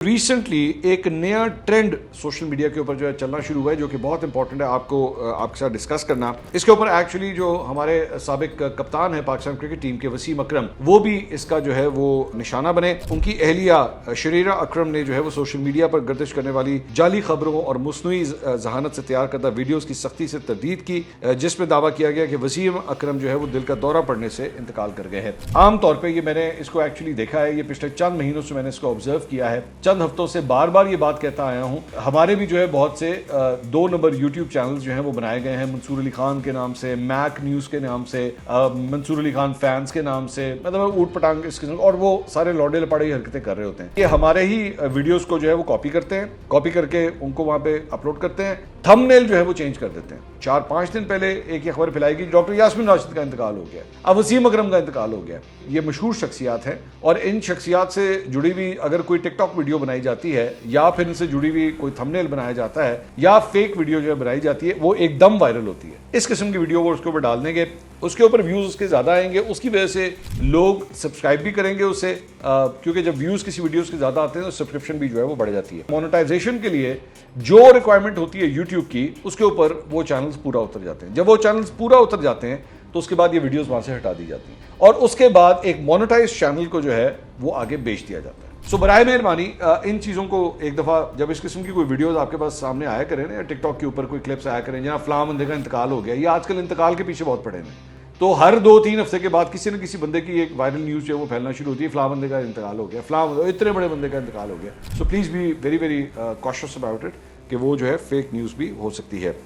Recently एक नया trend social media के ऊपर जो है चलना शुरू हुआ है, जो कि बहुत इंपॉर्टेंट है आपको आपके साथ डिस्कस करना। इसके ऊपर एक्चुअली जो हमारे साबिक कप्तान है पाकिस्तान क्रिकेट टीम के वसीम अकरम, वो भी इसका जो है वो निशाना बने। उनकी अहलिया शरीरा अकरम ने जो है वो सोशल मीडिया पर गर्दिश करने वाली जाली खबरों और मुस्नुई जहानत से तैयार करदा वीडियोज की सख्ती से तरदीद की, जिसमें दावा किया गया कि वसीम अकरम जो है वो दिल का दौरा पड़ने से इंतकाल कर गए हैं। आमतौर पर ये मैंने इसको एक्चुअली देखा है, ये पिछले चंद महीनों से मैंने इसको ऑब्जर्व किया है, चंद हफ्तों से बार बार ये बात कहता आया हूं। हमारे भी जो है बहुत से 2 नंबर यूट्यूब चैनल्स जो हैं वो बनाए गए हैं मंसूर अली खान के नाम से, मैक न्यूज के नाम से, मंसूर अली खान फैंस के नाम से, मतलब ऊट पटांग इस किस्म, और वो सारे लौडे लपाड़े हरकतें कर रहे होते हैं। ये हमारे ही वीडियोस को जो है वो कॉपी करते हैं, कॉपी करके उनको वहां पे अपलोड करते हैं, थंबनेल जो है वो चेंज कर देते हैं। 4-5 दिन पहले एक ये खबर फैलाई कि डॉक्टर यास्मीन राशिद का इंतकाल हो गया, अब वसीम अकरम का इंतकाल हो गया। ये मशहूर शख्सियात हैं और इन शख्सियात से जुड़ी हुई अगर कोई टिकटॉक वीडियो बनाई जाती है या फिर इनसे जुड़ी हुई कोई थंबनेल बनाया जाता है या फेक वीडियो जो है बनाई जाती है, वो एकदम वायरल होती है। इस किस्म की वीडियो वो उसके ऊपर डाल देंगे, उसके ऊपर व्यूज उसके ज्यादा आएंगे, उसकी वजह से लोग सब्सक्राइब भी करेंगे उससे, क्योंकि जब व्यूज किसी वीडियोस के ज्यादा आते हैं तो सब्सक्रिप्शन भी जो है वो बढ़ जाती है। मोनेटाइजेशन के लिए जो रिक्वायरमेंट होती है यूट्यूब की, उसके ऊपर वो चैनल्स पूरा उतर जाते हैं। जब वो चैनल्स पूरा उतर जाते हैं तो उसके बाद ये वीडियोस वहां से हटा दी जाती हैं और उसके बाद एक मोनेटाइज चैनल को जो है वो आगे बेच दिया जाता है। सो बराए मेहरबानी इन चीज़ों को एक दफ़ा जब इस किस्म की कोई वीडियोस आपके पास सामने आया करें ना, या टिकटॉक के ऊपर कोई क्लिप्स आया करें जहाँ फलां बंदे का इंतकाल हो गया, ये आजकल इंतकाल के पीछे बहुत पड़े हैं, तो हर 2-3 हफ्ते के बाद किसी न किसी बंदे की एक वायरल न्यूज़ जो है वो फैलना शुरू होती है, फलां बंदे का इंतकाल हो गया, फलां इतने बड़े बंदे का इंतकाल हो गया। So please be very very cautious about it कि वो जो है फेक न्यूज़ भी हो सकती है।